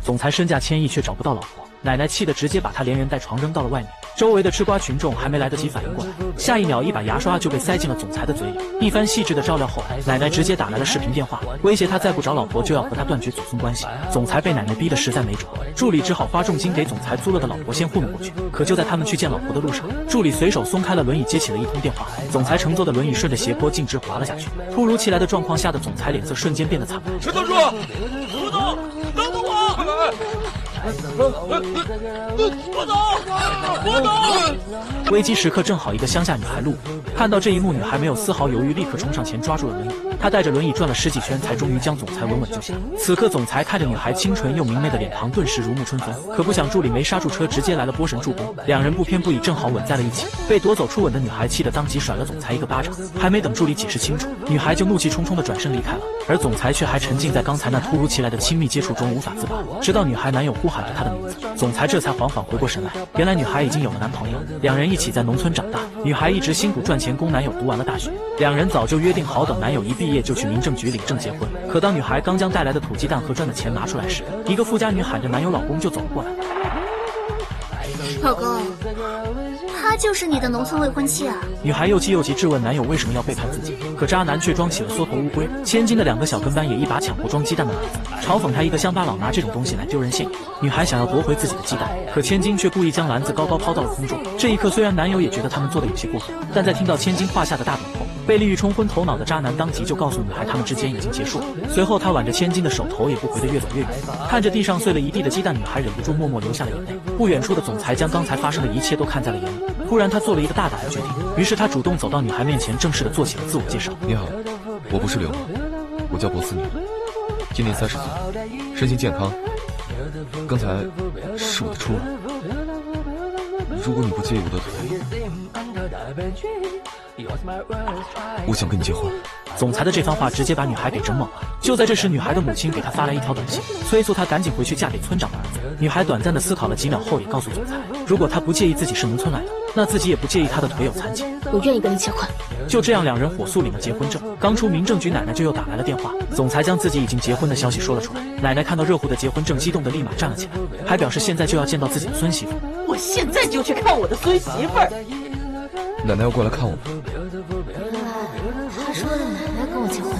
总裁身价千亿却找不到老婆，奶奶气得直接把他连人带床扔到了外面。周围的吃瓜群众还没来得及反应过来，下一秒一把牙刷就被塞进了总裁的嘴里。一番细致的照料后，奶奶直接打来了视频电话，威胁他再不找老婆就要和他断绝祖孙关系。总裁被奶奶逼得实在没辙，助理只好花重金给总裁租了的老婆先糊弄过去。可就在他们去见老婆的路上，助理随手松开了轮椅，接起了一通电话。总裁乘坐的轮椅顺着斜坡径直滑了下去。突如其来的状况吓得总裁脸色瞬间变得惨白。陈总叔，胡总，等等我！胡总，胡总！危机时刻正好一个乡下女孩路过，看到这一幕，女孩没有丝毫犹豫，立刻冲上前抓住了轮椅。她带着轮椅转了十几圈，才终于将总裁稳稳救下。此刻，总裁看着女孩清纯又明媚的脸庞，顿时如沐春风。可不想助理没刹住车，直接来了波神助攻，两人不偏不倚，正好吻在了一起。被夺走初吻的女孩气得当即甩了总裁一个巴掌，还没等助理解释清楚，女孩就怒气冲冲地转身离开了。而总裁却还沉浸在刚才那突如其来的亲密接触中无法自拔，直到女孩男友呼喊着她的名字，总裁这才缓缓回过神来。原来女孩已经有了男朋友，两人一起在农村长大，女孩一直辛苦赚钱供男友读完了大学，两人早就约定好等男友一毕业就去民政局领证结婚。可当女孩刚将带来的土鸡蛋和赚的钱拿出来时，一个富家女喊着男友老公就走了过来。老公，她就是你的农村未婚妻啊！女孩又气又急，质问男友为什么要背叛自己，可渣男却装起了缩头乌龟。千金的两个小跟班也一把抢过装鸡蛋的篮子，嘲讽他一个乡巴佬拿这种东西来丢人现眼。女孩想要夺回自己的鸡蛋，可千金却故意将篮子高高抛到了空中。这一刻，虽然男友也觉得他们做的有些过分，但在听到千金画下的大饼后，被利欲冲昏头脑的渣男当即就告诉女孩他们之间已经结束了。随后他挽着千金的手，头也不回的越走越远，看着地上碎了一地的鸡蛋，女孩忍不住默默流下了眼泪。不远处的总裁将刚才发生的一切都看在了眼里，突然他做了一个大胆的决定，于是他主动走到女孩面前，正式的做起了自我介绍。你好，我不是流氓，我叫博思敏，今年30岁，身心健康。刚才是我的初吻，如果你不介意我的腿，我想跟你结婚。总裁的这番话直接把女孩给整懵了。就在这时，女孩的母亲给她发来一条短信，催促她赶紧回去嫁给村长的儿子。女孩短暂的思考了几秒后，也告诉总裁，如果她不介意自己是农村来的，那自己也不介意她的腿有残疾。我愿意跟你结婚。就这样，两人火速领了结婚证。刚出民政局，奶奶就又打来了电话，总裁将自己已经结婚的消息说了出来。奶奶看到热乎的结婚证，激动的立马站了起来，还表示现在就要见到自己的孙媳妇。我现在就去看我的孙媳妇儿。奶奶要过来看我吗？他说的奶奶跟我结婚的，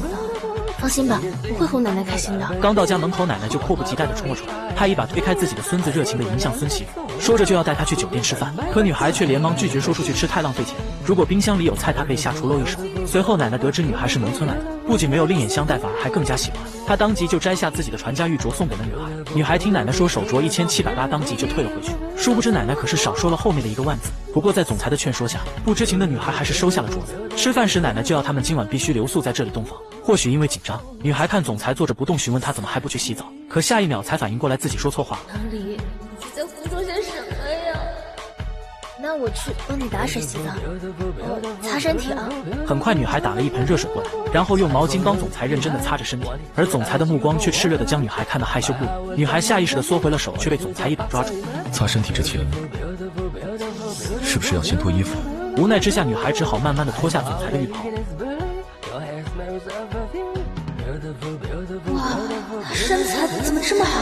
放心吧，我会哄奶奶开心的。刚到家门口，奶奶就迫不及待地冲了出来，她一把推开自己的孙子，热情地迎向孙媳妇，说着就要带她去酒店吃饭。可女孩却连忙拒绝，说出去吃太浪费钱，如果冰箱里有菜，她可以下厨露一手。随后奶奶得知女孩是农村来的，不仅没有另眼相待，反而还更加喜欢她，当即就摘下自己的传家玉镯送给了女孩。女孩听奶奶说手镯1780，当即就退了回去。殊不知奶奶可是少说了后面的一个万字。不过在总裁的劝说下，不知情的女孩还是收下了镯子。吃饭时，奶奶就要他们今晚必须留宿在这里洞房。或许因为紧张，女孩看总裁坐着不动，询问他怎么还不去洗澡，可下一秒才反应过来自己说错话了。唐离，你在胡说些什么呀？那我去帮你打水洗澡，擦身体啊。很快，女孩打了一盆热水过来，然后用毛巾帮总裁认真的擦着身体，而总裁的目光却炽热的将女孩看得害羞不已。女孩下意识的缩回了手，却被总裁一把抓住。擦身体之前，是不是要先脱衣服？无奈之下，女孩只好慢慢的脱下总裁的浴袍。哇，他身材怎么这么好？